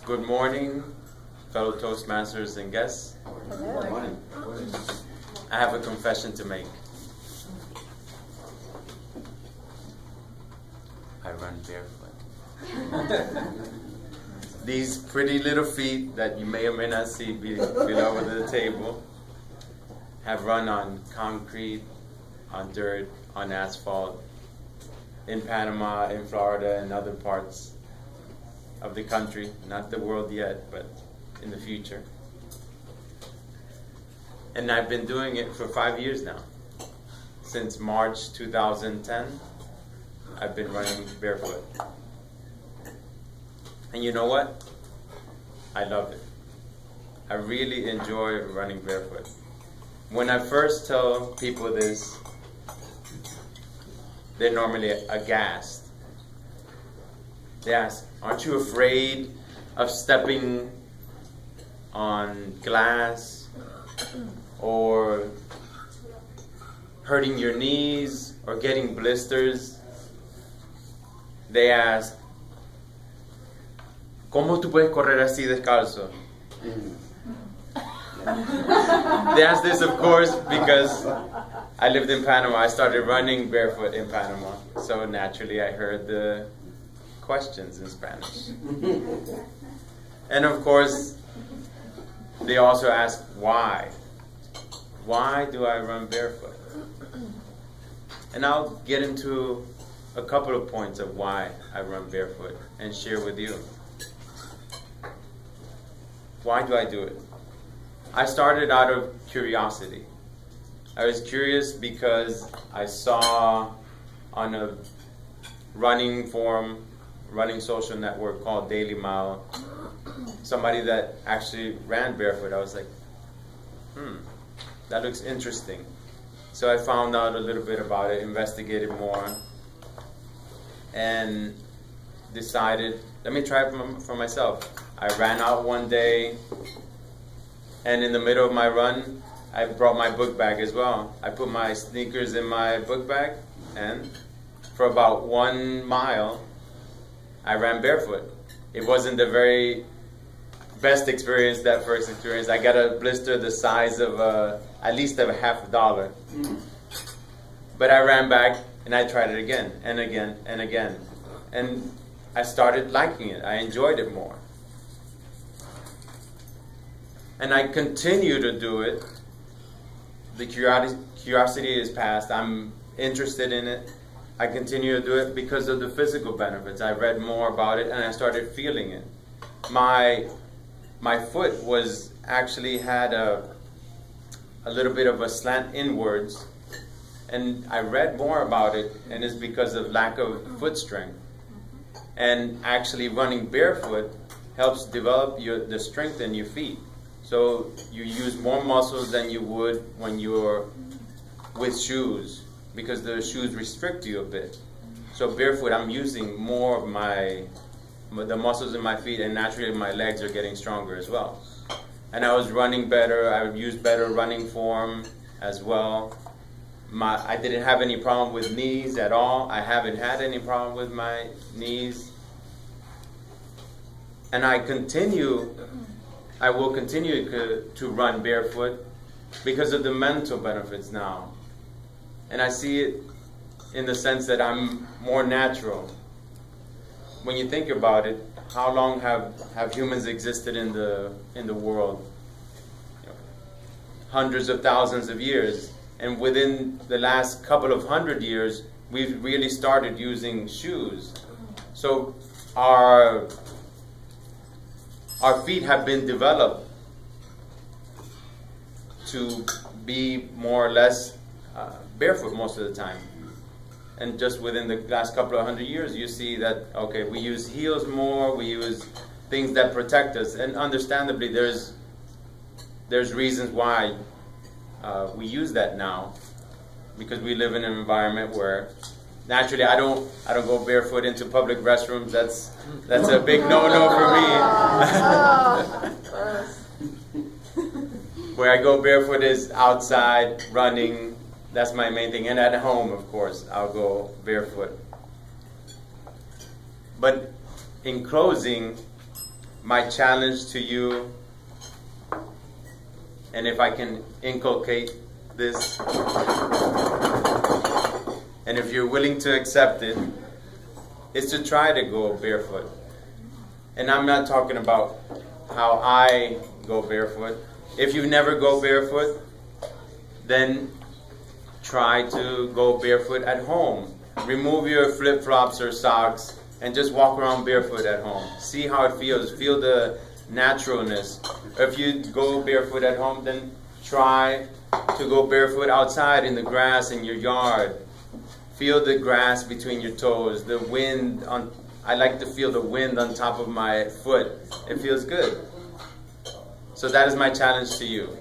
Good morning, fellow Toastmasters and guests. Good morning. I have a confession to make. I run barefoot. These pretty little feet that you may or may not see below the table have run on concrete, on dirt, on asphalt, in Panama, in Florida, and other parts of the country, not the world yet, but in the future. And I've been doing it for 5 years now. Since March 2010, I've been running barefoot. And you know what? I love it. I really enjoy running barefoot. When I first tell people this, they're normally aghast. They ask, aren't you afraid of stepping on glass or hurting your knees or getting blisters? They ask, ¿cómo tú puedes correr así descalzo? They ask this, of course, because I lived in Panama. I started running barefoot in Panama. So naturally I heard the questions in Spanish. And of course, they also ask why. Why do I run barefoot? And I'll get into a couple of points of why I run barefoot and share with you. Why do I do it? I started out of curiosity. I was curious because I saw on a running forum, running social network called Daily Mile, somebody that actually ran barefoot. I was like, that looks interesting. So I found out a little bit about it, investigated more, and decided, let me try it for myself. I ran out one day, and in the middle of my run, I brought my book bag as well. I put my sneakers in my book bag, and for about 1 mile, I ran barefoot. It wasn't the very best experience, that first experience. I got a blister the size of at least of $50. But I ran back and I tried it again and again and again. And I started liking it. I enjoyed it more. And I continue to do it. The curiosity is past. I'm interested in it. I continue to do it because of the physical benefits. I read more about it and I started feeling it. My foot was actually had a little bit of a slant inwards, and I read more about it, and it's because of lack of foot strength. And actually running barefoot helps develop the strength in your feet. So you use more muscles than you would when you're with shoes, because the shoes restrict you a bit. So barefoot, I'm using more of the muscles in my feet, and naturally my legs are getting stronger as well. And I was running better. I would use better running form as well. I didn't have any problem with knees at all. I haven't had any problem with my knees. And I will continue to run barefoot because of the mental benefits now. And I see it in the sense that I'm more natural. When you think about it, how long have humans existed in the world? Hundreds of thousands of years. And within the last couple of 100 years, we've really started using shoes. So our feet have been developed to be more or less barefoot most of the time. And just within the last couple of 100 years, you see that, okay, we use heels more, we use things that protect us. And understandably, there's reasons why we use that now, because we live in an environment where naturally I don't go barefoot into public restrooms. That's a big no-no for me. Where I go barefoot is outside running. That's my main thing. And at home, of course, I'll go barefoot. But in closing, my challenge to you, and if I can inculcate this, and if you're willing to accept it, is to try to go barefoot. And I'm not talking about how I go barefoot. If you never go barefoot, then try to go barefoot at home. Remove your flip-flops or socks and just walk around barefoot at home. See how it feels. Feel the naturalness. If you go barefoot at home, then try to go barefoot outside in the grass in your yard. Feel the grass between your toes, the wind on. I like to feel the wind on top of my foot. It feels good. So that is my challenge to you.